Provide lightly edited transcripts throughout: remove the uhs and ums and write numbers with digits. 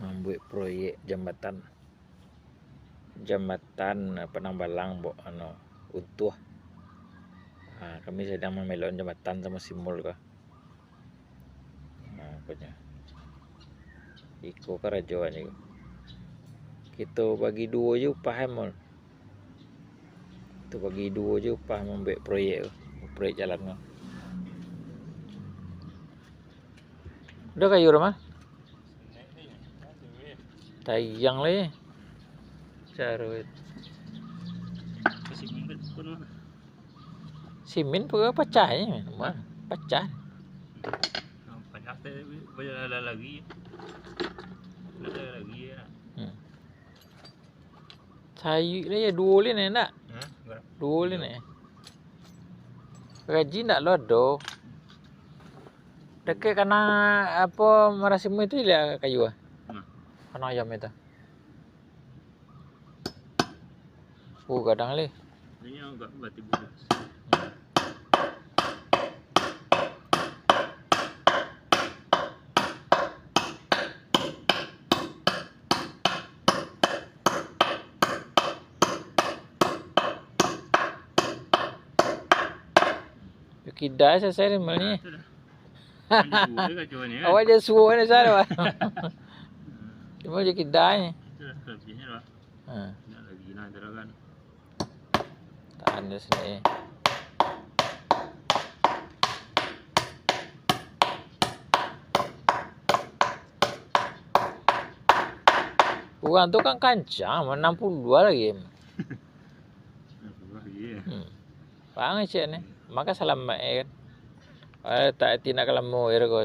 membuat proyek jambatan Penangbalang utuh. Kami sedang memelon jambatan sama simbol kah. Pokoknya iko kerajuan itu. Kita bagi dua je upah mol. Kita bagi dua je upah membuat proyek jalan kah. Udah kayu rumah? Tayang leh. Carut. Simin pecahnya, pecah. Pecah lagi ya. Sayu ni ya dua leh nak. Dua leh ni. Gaji nak lodo. Dekat kana apa marasimu itu dia kayu ah. Kana ayam itu. Kadang leh. Ini enggak berarti bulus. Kidai saya ni malnya. Awak Awak je suruh ni saya. Cuma je kidai. Lebihnya lah. Nak lagi nak terangkan. Tahan dia sini. Orang tu kan kancang, 62 lagi. 62 lagi ya. Pangai cik ni. Maka salam kan. Tak tindak kalau mau ya kau.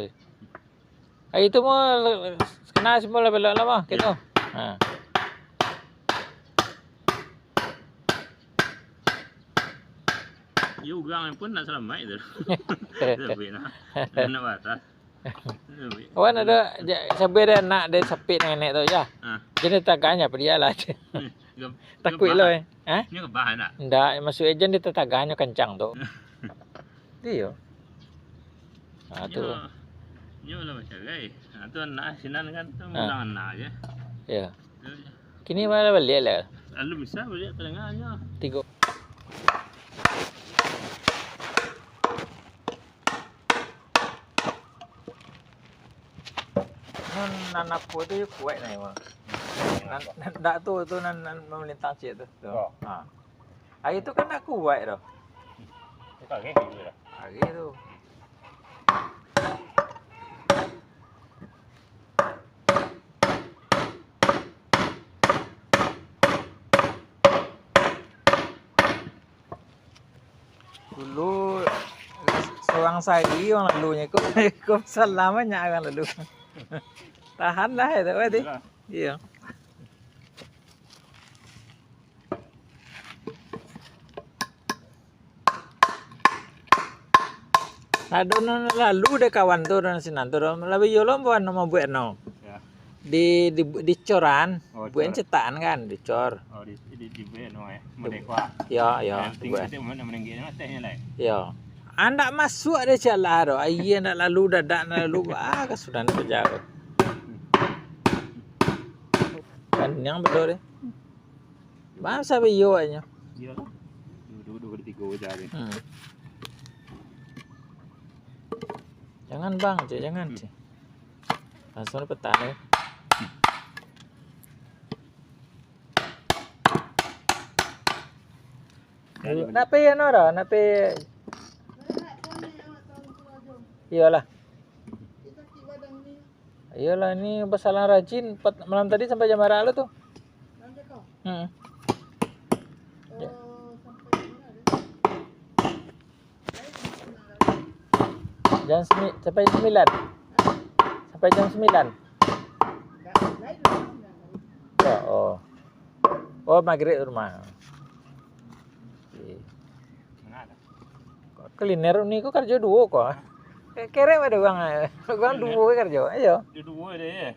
Itu mau kena semua belok lama gitu. Juga pun nak selamat itu. Lebih nak batas. Kawan ada sampai dia nak dia sepit nenek tu ya. Jadi taganya apa dia lah. Takut lo Ini kebahan tak? Enggak, masuk ejen dia taganya kencang tu. Dia. Tu. Ini lah macam gay. Tu nak sinan kan tu mudah nak aja. Ya. Kini mana balik lah? Lalu bisa balik tengahnya. 3. Anak aku tu kuat ni mah. Nak tu nan melintang cik tu. Hari tu kan nak kuat dah. Hari tu. Hari tu. Dulu seorang sehari orang lalunya kau selamanya orang lalu. Tahanlah itu berarti. Iya. Adon lalu deh kawan tu dan sinan tu lebih yolo buat nama buat no. Di coran, buat cetakan kan dicor. Oh di buat no ya. Merdeka. Ya. Tinggal tu mana menenggi nama tehnya lah. Ya. Anda masuk ada celah do. Iya nak lalu dadak nak lalu kesudah nak berjalan. Kan yang betul deh. Masa biyo aja. Iya lah. Dua 3 jari. Jangan bang, cik, jangan cik. Langsung petang ya. Nape ya Nora, nape. Iyalah. Iyalah ini besalah rajin malam tadi sampai jam berapa tuh? Sampai 9. Sampai jam 9. Oh, maghrib rumah. Kuliner ni kok kerja dua kok. Kere ada bang dua kerja. Ayo. Dua deh.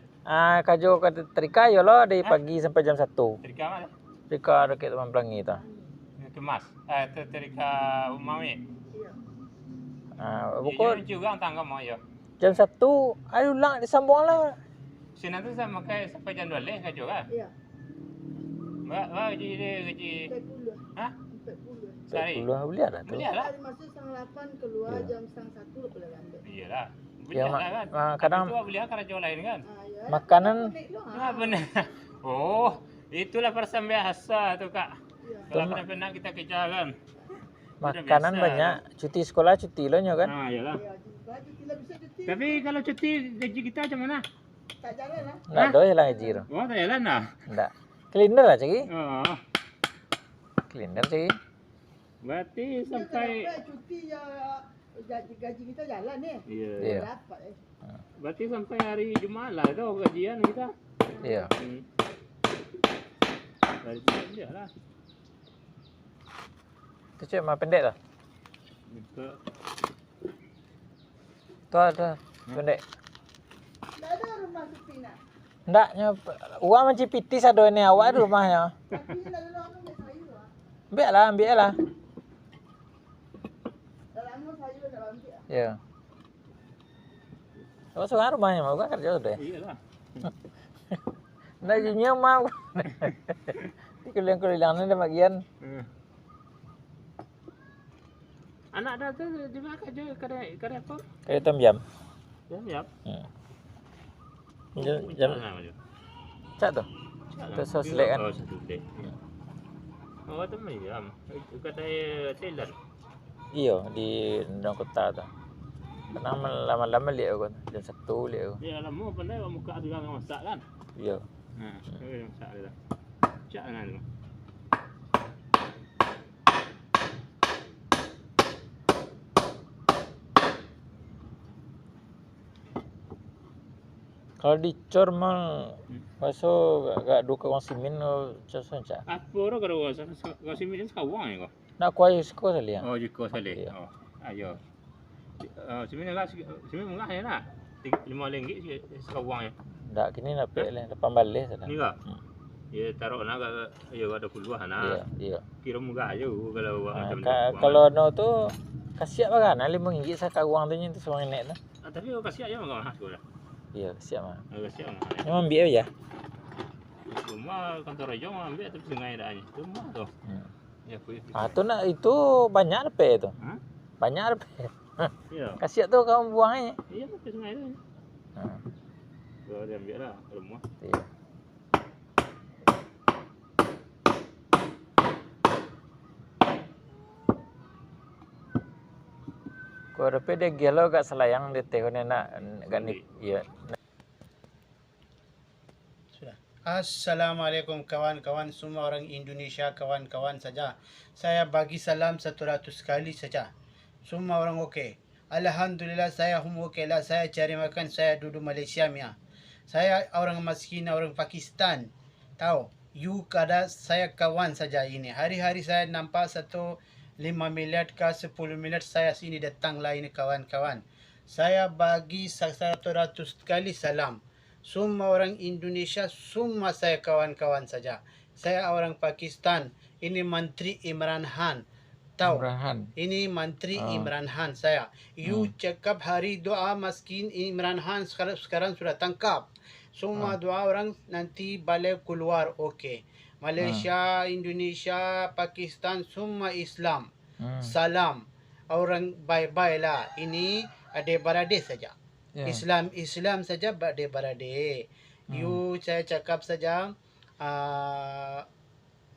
Kerja ke Trika yo lo dari pagi sampai jam 1. Trika mana? Trika dekat Taman Pelangi tu. Kemas. Trika Umawi. Bukan juga tangga mau ya. Jam 1, ayo ulang disambung lah. Sini tu sama kayak sampai jam 12 kan juga. Iya. Mbak gaji dia gaji 40. Hah? 40. Sehari. Puluh beli ada tuh. Beli lah. Hari masuk setengah 8 keluar Iya. jam setengah 1 boleh ambil. Iyalah. Beli Ya, lah kan. kadang Itu beli karena jual lain kan. Ya. Makanan- Naik doang. Ah benar. Oh, itulah perasaan biasa tuh Kak. Iya. Kalau pernah kita kejar kan. makanan biasa. banyak, cuti sekolah cuti lo nyo kan. Ah, iyalah. Ya, juga cuti lah bisa cuti. Tapi kalau cuti gaji kita macam mana? Tak jalan lah. Ndak do lah gaji ro. Oh, tak jalan lah. Ndak. Cleaner lah cagi. Oh, Cleaner cagi. berarti Dia sampai tak cuti ya gaji kita jalan nih. iya. Iya. Dapat Berarti sampai hari Jumat lah itu gajian kita. Iya. Dari Jumat dia lah. Itu cuma pendek lah. Itu Tuh ada pendek. Tak ada rumah Supina. Ndaknya uang macam pitis ada ini awak ada rumahnya. Tapi nak ada orang ambil sayur lah. Ambil lah. Dalam sayur dah ambil. Ya. Apa sekarang rumahnya mau kan kerja sudah. iyalah. Ndak junya mau. Keliling-keliling ada bagian. Anak dah tu di mana kerja kerja apa? Kayak tom jam. Ya. Jam cak tuh. Tu soslet kan. Oh, soslet. Oh, tu jam. Kata Thailand. Iyo di dalam kota tu. Pernah lama-lama lihat aku jam 1 lihat aku. Ya lama pandai muka dia orang masak kan. Iyo. Ha, masak dia. Cak dengan tu. Kalau dicor mal paso gak duka kong simin o cason cak. Apa orang kalau sini sekawang ya kau? Nak kuai sekolah sekali ya. Oh, jiko saleh. Iya. Oh, ayo. Sini murah ya nak. RM5 sekawang ya. Ndak kini nak pek le, depan balik sana. Ni kah? Ya taruh nak ayo ada puluhan Iya, nak. iya. Kira murah aja kalau Kalau no tu kasiak bagan RM5 saka uang tu nyentuh semua nek tu. tapi kau kasih aja mah kau lah. Iya, kasiak mah. Kasih mah. Memang biar ya. Cuma kantor aja mah ambil tapi sungai dah ni. Tu mah tu. Ya, Tu nak itu banyak pe tu. Hah? Banyak pe. Ya. Kasiak tu kamu buang aja. Iya, tapi sungai tu. Kalau dia ambil lah rumah. Iya. Kau ada dia gelo gak selayang di teh nak gak iya. Assalamualaikum kawan-kawan semua orang Indonesia, kawan-kawan saja. Saya bagi salam 100 kali saja. Semua orang okey. Alhamdulillah saya okey lah. Saya cari makan, saya duduk Malaysia Mia. Saya orang miskin, orang Pakistan. Tahu? You kada saya kawan saja ini. Hari-hari saya nampak 5 minit ke 10 minit saya sini datang lah ini kawan-kawan. Saya bagi 100 kali salam. Semua orang Indonesia, semua saya kawan-kawan saja. Saya orang Pakistan. Ini Menteri Imran Khan. Tahu? Ini Menteri Imran Khan saya. You cakap hari doa miskin Imran Khan sekarang sudah tangkap. Semua doa orang nanti balik keluar okey. Malaysia, Indonesia, Pakistan semua Islam. Salam. Orang bye-bye lah. Ini adik-beradik saja. Islam saja beradik-beradik. You saya cakap saja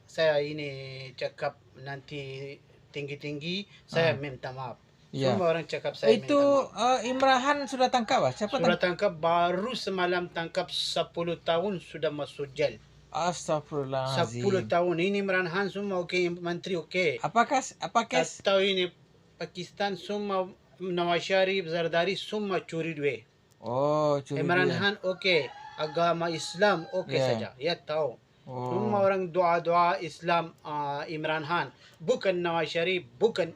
saya ini cakap nanti tinggi-tinggi saya minta maaf. Semua orang cakap saya itu minta maaf. Imran Khan sudah tangkap ah? Siapa Sudah tangkap baru semalam tangkap 10 tahun sudah masuk jail. 10 Astagfirullahaladzim. tahun ini Imran Khan semua okey, menteri okey. Apa kes? Atau ini Pakistan semua Nawaz Sharif, Zardari semua curi duit. Oh, curi Imran dia. Khan okey, agama Islam okey saja. Ya tahu. Semua Oh. orang doa-doa Islam Imran Khan. Bukan Nawaz Sharif, bukan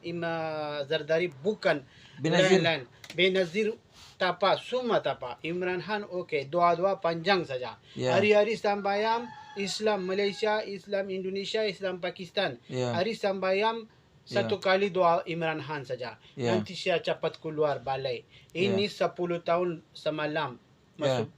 Zardari, bukan Benazir. lain-lain. Benazir tapa, semua tapa. Imran Khan okey, doa-doa panjang saja. Ya. Hari-hari sembahyang Islam Malaysia, Islam Indonesia, Islam Pakistan. Ya. Hari sembahyang satu kali doa Imran Khan saja. Ya. Nanti saya cepat keluar balai. Ini 10 tahun semalam masuk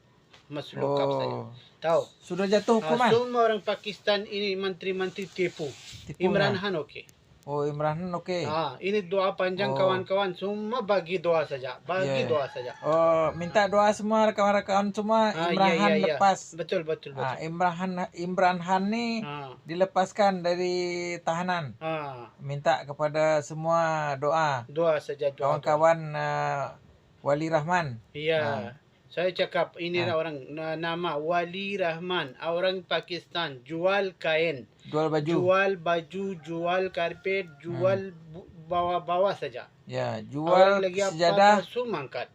masuk lokap saya. Oh. Tahu? Sudah jatuh hukuman. Semua orang Pakistan ini menteri-menteri tipu. Tipu Imran ya? Khan oke. Oh, Imran Khan oke. Ini doa panjang Oh. kawan-kawan, semua bagi doa saja. Bagi Yeah. doa saja. Oh, minta doa semua rekan-rekan semua Imran Khan lepas. Betul, betul, betul. Imran Khan nih dilepaskan dari tahanan. Minta kepada semua doa. Doa saja, doa. Kawan-kawan Wali Rahman. Iya. Saya cakap ini orang nama Wali Rahman, orang Pakistan, jual kain, Jual baju. jual baju, jual karpet, jual bawa-bawa saja. Ya, Orang jual lagi sejadah. apa semua angkat.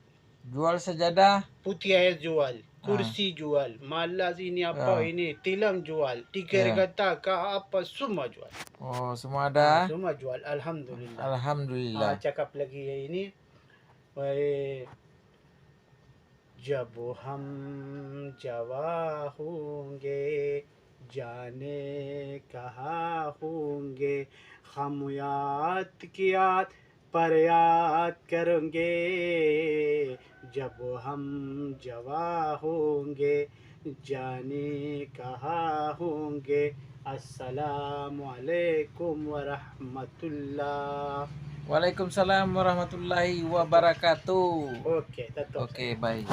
Jual sejadah. Putih air jual, kursi jual, malas ini apa ini, tilam jual, tikar kata ke apa semua jual. Oh, semua ada. Semua jual, alhamdulillah. Alhamdulillah. Cakap lagi ini, जब हम जवा होंगे जाने कहाँ होंगे हम याद की याद पर याद करेंगे जब हम जवा होंगे जाने कहाँ होंगे अस्सलामु अलैकुम वरहमतुल्लाह. Waalaikumsalam warahmatullahi wabarakatuh. Oke, tetap. Oke, baik.